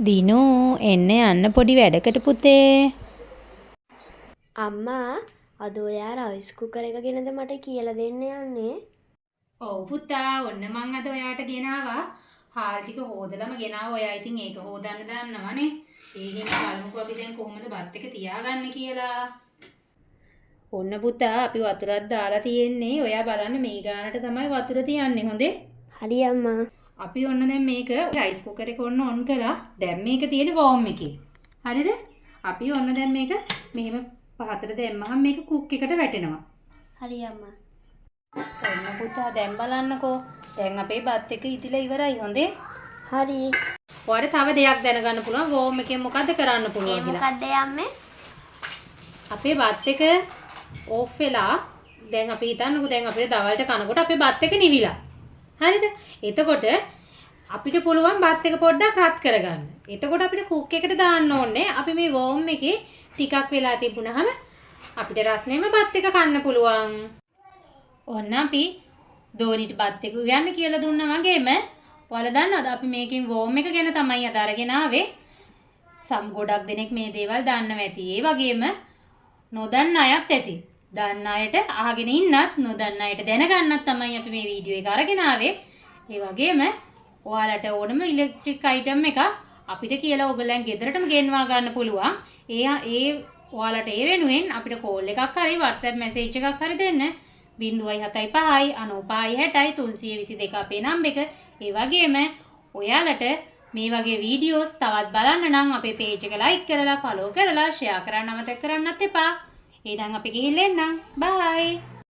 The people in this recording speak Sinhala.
දිනු එන්න යන්න පොඩි වැඩකට පුතේ. අම්මා අද ඔයා රයිස් කුකර් එක ගැනද මට කියලා දෙන්න යන්නේ? ඔව් පුතා ඔන්න මං අද ඔයාට ගෙනාවා. හාල් ටික හොදලම ගෙනාවා. ඔයා ඉතින් ඒක හොදන්න දන්නවනේ. ඒකෙන් බලමුකෝ අපි දැන් කොහොමද බත් එක තියාගන්නේ කියලා. ඔන්න පුතා අපි වතුරක් දාලා තියෙන්නේ. ඔයා බලන්න මේ ගානට තමයි වතුර තියන්නේ හොඳේ. හරි අම්මා. අපි ඔන්න දැන් මේක රයිස් කුකර් එක ඔන්න ඔන් කළා. දැන් මේක තියෙන්නේ වෝම් එකේ. හරිද? අපි ඔන්න දැන් මේක මෙහෙම පහතට දැම්මහම මේක කුක් එකට වැටෙනවා. හරි අම්මා. ඔන්න පුතා දැන් බලන්නකෝ. දැන් අපේ බත් එක ඉතිලා ඉවරයි හොඳේ. හරි. ඔයාලට තව දෙයක් දැනගන්න පුළුවන් වෝම් එකෙන් මොකද්ද කරන්න පුළුවන් කියලා. මොකද්ද යම්මේ? අපේ බත් එක ඕෆ් වෙලා දැන් අපි හිතන්නකෝ දැන් අපිට දවල්ට කනකොට අපේ බත් එක නිවිලා. හරිද? එතකොට අපිට පුළුවන් බත් එක පොඩ්ඩක් රත් කරගන්න. එතකොට අපිට කුක් එකට දාන්න ඕනේ. අපි මේ වෝම් එකේ ටිකක් වෙලා තිබුණාම අපිට රස්නෙම බත් එක කන්න පුළුවන්. ඔන්න අපි දෝනිට බත් එක උයන්න කියලා දුන්නා වගේම ඔයාලා දන්නවද අපි මේකෙන් වෝම් එක ගැන තමයි අද අරගෙන ආවේ. ගොඩක් දෙනෙක් මේ දේවල් දන්නව ඇති. ඒ වගේම නොදන්න අයත් ඇති. දන්න අයට අහගෙන ඉන්නත් නොදන්න අයට දැනගන්නත් තමයි අපි මේ වීඩියෝ එක අරගෙන ආවේ. ඒ වගේම ඔයාලට ඕනම ඉලෙක්ට්‍රික් අයිටම් එකක් අපිට කියලා ඔයගලයන් ගෙදරටම ගෙන්වා ගන්න පුළුවන්. ඒ ඔයාලට ඒ වෙනුවෙන් අපිට කෝල් එකක් හරි WhatsApp message එකක් හරි දෙන්න 075 95 60 322 අපේ නම්බර එක. ඒ වගේම ඔයාලට මේ වගේ වීඩියෝස් තවත් බලන්න නම් අපේ page එක like කරලා follow කරලා share කරන්න අමතක කරන්නත් එපා. එහෙනම් අපි ගිහින් එන්නම්. bye.